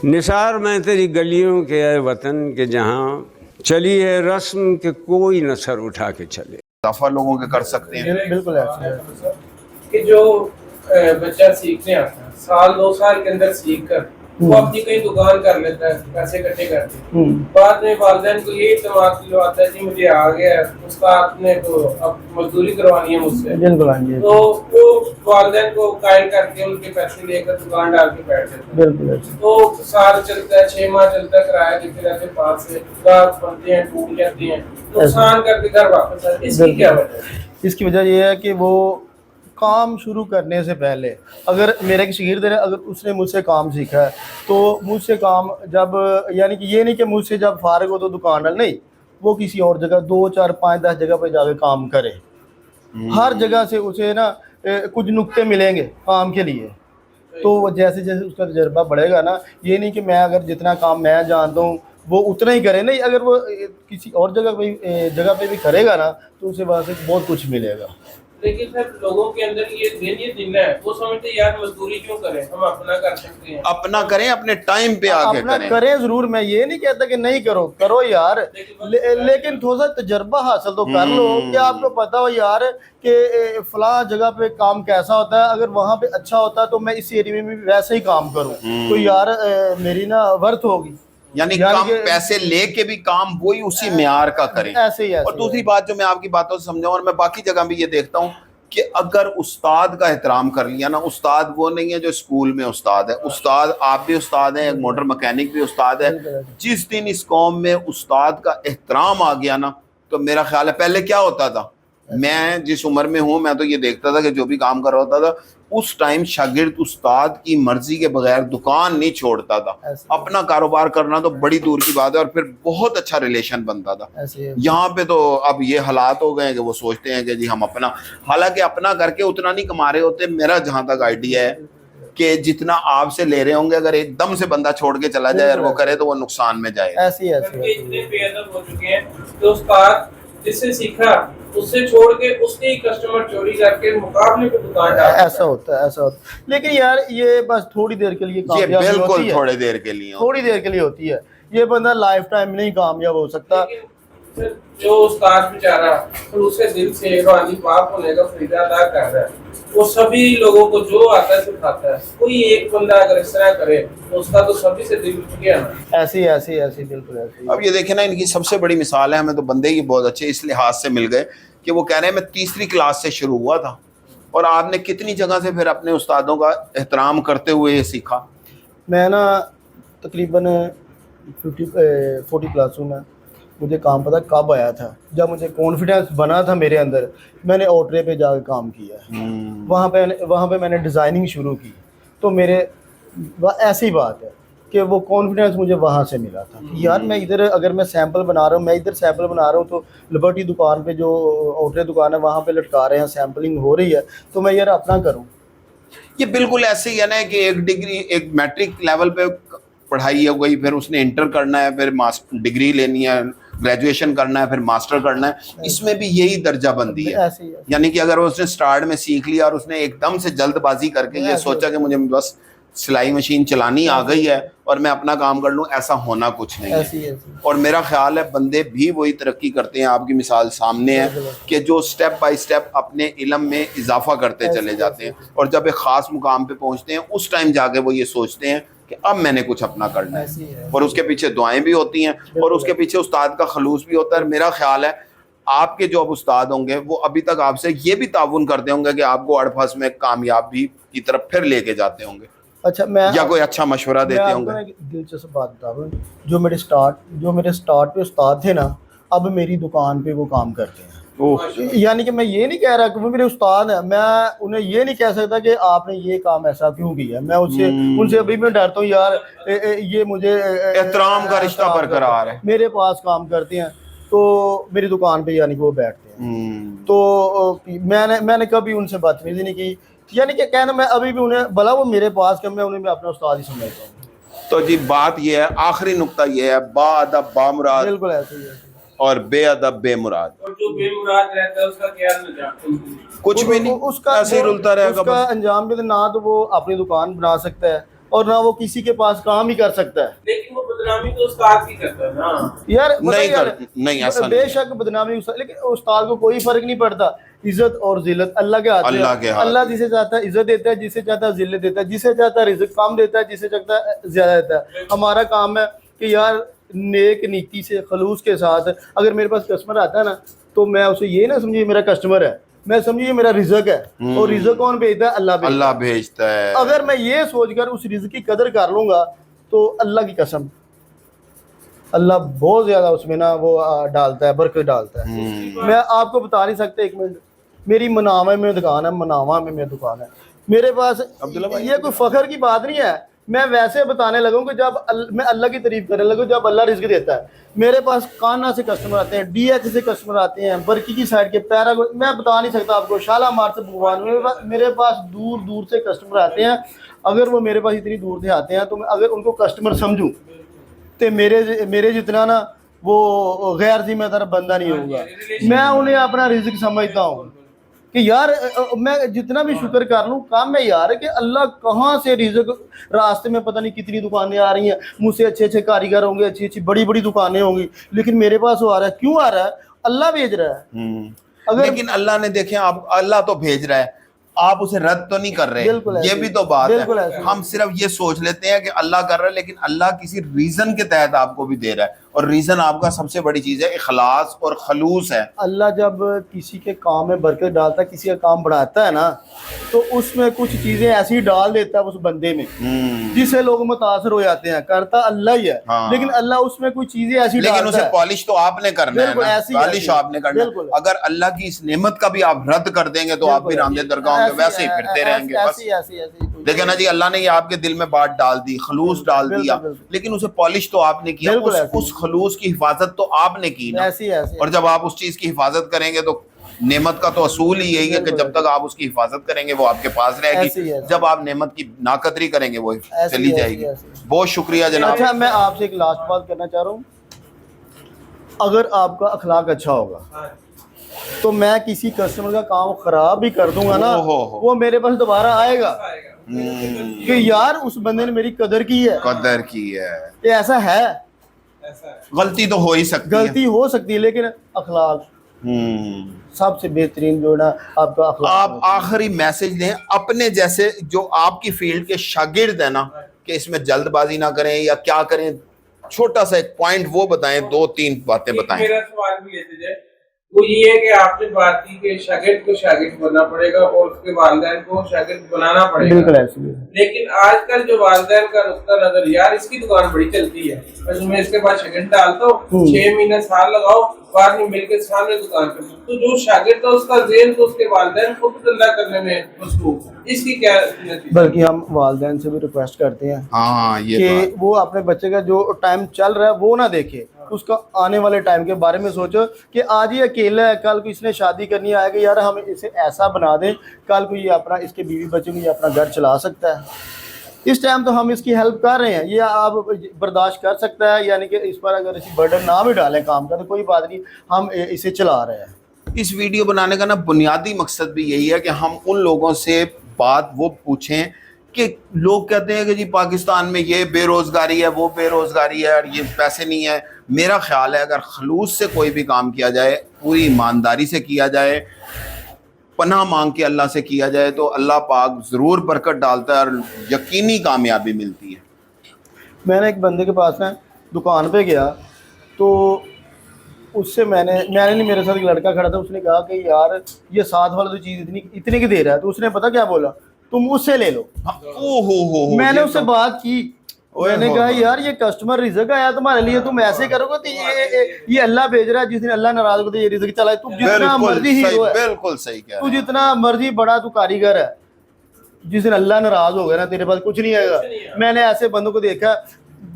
نثار میں تیری گلیوں کے اے وطن کے جہاں چلی ہے رسم کہ کوئی نہ سر اٹھا کے چلے. اضافہ لوگوں کے کر سکتے ہیں. بالکل ایسا ہے کہ جو بچہ سیکھنے آتا ہے 2 سال کے اندر سیکھ کر وہ اپنی کہیں دکان کر لیتا ہے، پیسے اکٹھے کرتے ہیں، بعد میں والدین کو یہی اعتماد دلواتا ہے جی مجھے آ گیا استاد نے تو اب مزدوری کروانی ہے مجھ سے، تو وہ والدین کو قائل کر کے ان کے پیسے لے کر دکان ڈال کے بیٹھ جاتے ہیں. تو سال چلتا ہے، 6 ماہ چلتا ہے، کرایہ دیتے رہتے پاس سے گاہک بنتے ہیں، ٹوٹ جاتے ہیں، نقصان کر کے گھر واپس آتے ہیں. اس کی کیا وجہ ہے؟ اس کی وجہ یہ ہے کہ وہ کام شروع کرنے سے پہلے اگر میرا ایک شاگرد ہے، اگر اس نے مجھ سے کام سیکھا ہے تو مجھ سے کام جب یعنی کہ یہ نہیں کہ مجھ سے جب فارغ ہو تو دکان ڈال، نہیں، وہ کسی اور جگہ 2 4 5 10 جگہ پہ جا کے کام کرے. ہر جگہ سے اسے نا کچھ نقطے ملیں گے کام کے لیے. تو جیسے جیسے اس کا تجربہ بڑھے گا نا، یہ نہیں کہ میں اگر جتنا کام میں جانتا ہوں وہ اتنا ہی کرے، نہیں، اگر وہ کسی اور جگہ پہ بھی کرے گا نا تو اسے وہاں سے بہت کچھ ملے گا. لیکن سر لوگوں کے اندر یہ دن ہے، وہ سمجھتے یار مزدوری کیوں کریں، ہم اپنا کر سکتے ہیں. اپنا کریں، اپنے ٹائم پہ آ کے اپنا کریں ضرور، میں یہ نہیں کہتا کہ نہیں کرو یار، لیکن تھوڑا سا تجربہ حاصل تو کر لو کہ آپ کو پتا ہو یار کہ فلاں جگہ پہ کام کیسا ہوتا ہے. اگر وہاں پہ اچھا ہوتا ہے تو میں اس ایریا میں بھی ویسے ہی کام کروں تو یار میری نا ورتھ ہوگی. یعنی کم پیسے لے کے بھی کام وہی اسی معیار کا کریں. اور دوسری بات جو میں آپ کی باتوں سے سمجھا اور میں باقی جگہ بھی یہ دیکھتا ہوں کہ اگر استاد کا احترام کر لیا نا، استاد وہ نہیں ہے جو اسکول میں استاد ہے، استاد آپ بھی استاد ہیں، موٹر مکینک بھی استاد ہے. جس دن اس قوم میں استاد کا احترام آ گیا نا تو میرا خیال ہے پہلے کیا ہوتا تھا، میں جس عمر میں ہوں میں تو یہ دیکھتا تھا کہ جو بھی کام کر رہا ہوتا تھا اس ٹائم شاگرد استاد کی مرضی کے بغیر دکان نہیں چھوڑتا تھا. اپنا کاروبار کرنا تو بڑی دور کی بات ہے، اور پھر بہت اچھا ریلیشن بنتا تھا. یہاں پہ تو اب یہ حالات ہو گئے ہیں کہ وہ سوچتے ہیں کہ جی ہم اپنا، حالانکہ اپنا کر کے اتنا نہیں کما رہے ہوتے. میرا جہاں تک آئیڈیا ہے کہ جتنا آپ سے لے رہے ہوں گے اگر ایک دم سے بندہ چھوڑ کے چلا جائے اور وہ کرے تو وہ نقصان میں جائے. ایسے اتنے بے ادب ہو چکے ہیں کہ استاد جس سے سیکھا اس سے چھوڑ کے اس کے ہی کسٹمر چوری کر کے مقابلے پہ دکان ڈالتا ہے. ایسا ہوتا ہے. لیکن یار یہ بس تھوڑی دیر کے لیے کامیابی بالکل تھوڑی دیر کے لیے ہوتی ہے. یہ بندہ لائف ٹائم نہیں کامیاب ہو سکتا. جو استاد بیچارہ اسے دل سے روحانی پاک ہونے کا فریضہ ادا کر رہا ہے، وہ سبھی لوگوں کو جو آتا ہے سکھاتا ہے. کوئی ایک بندہ اگر اس طرح کرے تو اس کا تو سبھی سے دل اٹھ گیا نا. ایسی بالکل ایسی. اب یہ دیکھیں نا، ان کی سب سے بڑی مثال ہے، ہمیں تو بندے ہی بہت اچھے اس لحاظ سے مل گئے کہ وہ کہہ رہے ہیں میں تیسری کلاس سے شروع ہوا تھا اور آپ نے کتنی جگہ سے پھر اپنے استادوں کا احترام کرتے ہوئے یہ سیکھا. میں نا تقریباً 40 کلاسوں میں مجھے کام پتہ کب آیا تھا، جب مجھے کانفیڈنس بنا تھا میرے اندر. میں نے آؤٹرے پہ جا کے کام کیا ہے، وہاں پہ میں نے ڈیزائننگ شروع کی. تو میرے ایسی بات ہے کہ وہ کانفیڈنس مجھے وہاں سے ملا تھا کہ یار میں ادھر اگر میں سیمپل بنا رہا ہوں، میں ادھر سیمپل بنا رہا ہوں تو لبرٹی دکان پہ جو آؤٹرے دکان ہے وہاں پہ لٹکا رہے ہیں، سیمپلنگ ہو رہی ہے تو میں یار اپنا کروں. یہ بالکل ایسے ہی ہے نا کہ ایک ڈگری، ایک میٹرک لیول پہ پڑھائی ہو گئی، پھر اس نے انٹر کرنا ہے، پھر ڈگری لینی ہے، گریجویشن کرنا ہے، پھر ماسٹر کرنا ہے. اس میں بھی یہی درجہ بندی ہے. یعنی کہ اگر اس نے سٹارٹ میں سیکھ لیا اور اس نے ایک دم سے جلد بازی کر کے یہ سوچا کہ مجھے بس سلائی مشین چلانی آ گئی ہے اور میں اپنا کام کر لوں، ایسا ہونا کچھ نہیں ہے. اور میرا خیال ہے بندے بھی وہی ترقی کرتے ہیں، آپ کی مثال سامنے ہے کہ جو سٹیپ بائی سٹیپ اپنے علم میں اضافہ کرتے چلے جاتے ہیں اور جب ایک خاص مقام پہ پہنچتے ہیں اس ٹائم جا کے وہ یہ سوچتے ہیں کہ اب میں نے کچھ اپنا کرنا ہے. اور اس کے پیچھے دعائیں بھی ہوتی ہیں اور اس کے پیچھے استاد کا خلوص بھی ہوتا ہے. میرا خیال ہے آپ کے جو اب استاد ہوں گے وہ ابھی تک آپ سے یہ بھی تعاون کرتے ہوں گے کہ آپ کو اڑپھس میں کامیابی کی طرف پھر لے کے جاتے ہوں گے. اچھا، میں یا کوئی اچھا مشورہ دیتے ہوں گے. دلچسپ بات بتاؤں، جو میرے سٹارٹ پہ استاد تھے نا، اب میری دکان پہ وہ کام کرتے ہیں. یعنی کہ میں یہ نہیں کہہ رہا کہ وہ میرے استاد ہیں، میں انہیں یہ نہیں کہہ سکتا کہ آپ نے یہ کام ایسا کیوں کیا. میں ان سے ابھی بھی ڈرتا ہوں یار، یہ مجھے احترام کا رشتہ برقرار ہے. میرے پاس کام کرتے ہیں تو میری دکان پہ یعنی کہ وہ بیٹھتے ہیں. تو میں نے کبھی ان سے بدتمیزی نہیں کی. یعنی کہ کہنا میں ابھی بھی انہیں بھلا وہ میرے پاس کہ میں انہیں بھی اپنا استاد ہی سمجھتا ہوں. تو جی بات یہ ہے، آخری نقطہ یہ ہے، با ادب با مراد. بالکل ایسے ہی ہے. اور بے ادب بے مراد. اور جو بے مراد رہتا ہے اس کا کیا کچھ بھی نہیں، اس کا ایسے ہی رلتا رہے گا. اس کا انجام بھی نہ تو وہ اپنی دکان بنا سکتا ہے اور نہ وہ کسی کے پاس کام ہی کر سکتا ہے. لیکن وہ بدنامی تو استاد کی کرتا ہے نا یار نہیں ایسا بے شک بدنامی لیکن استاد کو کوئی فرق نہیں پڑتا. عزت اور ذلت اللہ کے ہاتھ ہے. اللہ جسے چاہتا ہے عزت دیتا ہے, جسے چاہتا ہے ذلت دیتا ہے, جسے چاہتا ہے رزق کم دیتا ہے, جسے چاہتا ہے زیادہ دیتا ہے. ہمارا کام ہے کہ یار نیک نیتی سے خلوص کے ساتھ اگر میرے پاس کسٹمر آتا ہے نا تو میں اسے یہ نہ سمجھے میرا کسٹمر ہے, میں سمجھیے میرا رزق ہے. اور رزق کون بھیجتا ہے؟ اللہ بھیجتا ہے. اگر میں یہ سوچ کر اس رزق کی قدر کر لوں گا تو اللہ کی قسم اللہ بہت زیادہ اس میں نا وہ ڈالتا ہے, برکت ڈالتا ہے. میں آپ کو بتا نہیں سکتا. ایک منٹ, میری مناوا میں دکان ہے, مناوا میں میری دکان ہے. میرے پاس یہ کوئی فخر کی بات نہیں ہے, میں ویسے بتانے لگوں کہ جب میں اللہ کی تعریف کرنے لگوں جب اللہ رزق دیتا ہے. میرے پاس کانا سے کسٹمر آتے ہیں, ڈی ایچ سے کسٹمر آتے ہیں, برکی کی سائڈ کے پیرا کو میں بتا نہیں سکتا آپ کو, شالامار سے بھگوان میرے پاس دور دور سے کسٹمر آتے ہیں. اگر وہ میرے پاس اتنی دور سے آتے ہیں تو میں اگر ان کو کسٹمر سمجھوں تو میرے جتنا نا وہ غیر ذمہ دار بندہ نہیں ہوگا. میں انہیں اپنا رزق سمجھتا ہوں کہ یار میں جتنا بھی شکر کر لوں کام میں یار کہ اللہ کہاں سے رزق, راستے میں پتہ نہیں کتنی دکانیں آ رہی ہیں, مجھ سے اچھے اچھے کاریگر ہوں گے, اچھی اچھی بڑی بڑی دکانیں ہوں گی, لیکن میرے پاس وہ آ رہا ہے. کیوں آ رہا ہے؟ اللہ بھیج رہا ہے. لیکن اللہ نے دیکھیں آپ, اللہ تو بھیج رہا ہے, آپ اسے رد تو نہیں کر رہے. یہ بھی تو بات ہے. ہم صرف یہ سوچ لیتے ہیں کہ اللہ کر رہا ہے, لیکن اللہ کسی ریزن کے تحت آپ کو بھی دے رہا ہے, اور ریزن آپ کا سب سے بڑی چیز ہے اخلاص اور خلوص ہے. اللہ جب کسی کے کام میں برکت ڈالتا ہے, کسی کا کام بڑھاتا ہے نا, تو اس میں کچھ چیزیں ایسی ڈال دیتا ہے اس بندے میں جس سے لوگ متاثر ہو جاتے ہیں. کرتا اللہ ہی ہے, لیکن اللہ اس میں کچھ چیزیں ایسی ڈالتا ہے, لیکن اسے پالش تو آپ نے کرنا ہے نا, پالش آپ نے کرنا ہے. اگر اللہ کی اس نعمت کا بھی آپ رد کر دیں گے تو آپ بھی راندے درگاہ ہوں گے, ویسے ہی پھرتے رہیں گے. بس دیکھیں نا جی, اللہ نے یہ آپ کے دل میں بات ڈال دی, خلوص ڈال دیا, لیکن اسے پالش تو آپ نے کیا, اس خلوص کی حفاظت تو آپ نے کی نا. اور جب آپ اس چیز کی حفاظت کریں گے تو نعمت کا تو اصول ہی یہی ہے کہ جب تک آپ اس کی حفاظت کریں گے وہ آپ کے پاس رہے گی, جب آپ نعمت کی ناقدری کریں گے وہ چلی جائے گی. بہت شکریہ جناب. اچھا, میں آپ سے ایک لاسٹ بات کرنا چاہ رہا ہوں. اگر آپ کا اخلاق اچھا ہوگا تو میں کسی کسٹمر کا کام خراب بھی کر دوں گا نا, وہ میرے پاس دوبارہ آئے گا کہ یار اس بندے نے میری قدر کی ہے. یہ ایسا ہے. غلطی تو ہو ہی سکتی ہے, غلطی ہو سکتی ہے, لیکن اخلاق سب سے بہترین جو ہے نا آپ کا اخلاق. آپ آخری میسج دیں اپنے جیسے جو آپ کی فیلڈ کے شاگرد ہیں نا, کہ اس میں جلد بازی نہ کریں یا کیا کریں, چھوٹا سا ایک پوائنٹ وہ بتائیں, 2-3 باتیں بتائیں. میرا سوال بھی لیتے جائے, وہ یہ ہے کہ آپ نے بات کی کہ شاگرد کو شاگرد بننا پڑے گا اور اس کے والدین کو شاگرد بنانا پڑے گا. لیکن آج کل جو والدین کا نقطہ نظر, یار اس کی دکان بڑی چلتی ہے, بس میں اس کے بعد شاگرد ڈالتا ہوں, 6 مہینے سال لگاؤ, بعد میں مل کے سامنے دکان پہ, تو جو شاگرد ہے اس کا ذہن تو اس کے والدین کو بھی دلہ کرنے میں مصروف. اس کی کیا نتیجہ؟ بلکہ ہم والدین سے بھی ریکویسٹ کرتے ہیں کہ وہ اپنے بچے کا جو ٹائم چل رہا ہے وہ نہ دیکھے, اس کا آنے والے ٹائم کے بارے میں سوچو کہ آج یہ اکیلا ہے, کل کو اس نے شادی کرنی آئے گا, یار ہم اسے ایسا بنا دیں کل کو یہ اپنا اس کے بیوی بچوں کو یہ اپنا گھر چلا سکتا ہے. اس ٹائم تو ہم اس کی ہیلپ کر رہے ہیں, یہ آپ برداشت کر سکتا ہے, یعنی کہ اس پر اگر اسی برڈن نہ بھی ڈالیں کام کا تو کوئی بات نہیں, ہم اسے چلا رہے ہیں. اس ویڈیو بنانے کا نا بنیادی مقصد بھی یہی ہے کہ ہم ان لوگوں سے بات وہ پوچھیں کہ لوگ کہتے ہیں کہ جی پاکستان میں یہ بے روزگاری ہے, وہ بے روزگاری ہے, اور یہ پیسے نہیں ہے. میرا خیال ہے اگر خلوص سے کوئی بھی کام کیا جائے, پوری ایمانداری سے کیا جائے, پناہ مانگ کے اللہ سے کیا جائے, تو اللہ پاک ضرور برکت ڈالتا ہے اور یقینی کامیابی ملتی ہے. میں نے ایک بندے کے پاس میں دکان پہ گیا تو اس سے میں نے میرے ساتھ ایک لڑکا کھڑا تھا, اس نے کہا کہ یار یہ 7 والا تو چیز اتنی کی دے رہا ہے, تو اس نے پتا کیا بولا, تم اس سے لے لو. میں نے اس سے بات کی, میں نے کہا یار یہ کسٹمر رزق آیا تمہارے لیے, تم ایسے کرو گے تو یہ اللہ بھیج رہا ہے, جس دن اللہ ناراض ہوتا ہے یہ رزق چلا ہے. تو جتنا مرضی ہیرو ہے, بالکل صحیح کہہ رہے ہیں, تو جتنا مرضی بڑا تو کاریگر ہے, جس دن اللہ ناراض ہو گیا نا تیرے پاس کچھ نہیں آئے گا. میں نے ایسے بندوں کو دیکھا,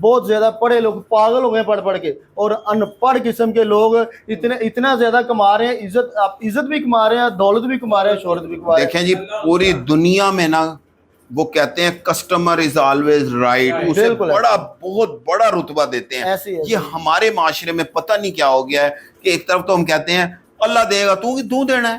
بہت زیادہ پڑھے لوگ پاگل ہو گئے پڑھ کے, اور ان پڑھ قسم کے لوگ اتنا زیادہ کما رہے ہیں, عزت بھی کما رہے ہیں, دولت بھی کما رہے ہیں, شہرت بھی کما رہے ہیں. دیکھیں جی پوری دنیا میں نا وہ کہتے ہیں کسٹمر از آلویز رائٹ, اسے بہت بڑا رتبہ دیتے ہیں. یہ ہمارے معاشرے میں پتہ نہیں کیا ہو گیا ہے کہ ایک طرف تو ہم کہتے ہیں اللہ دے گا, تو دینا ہے,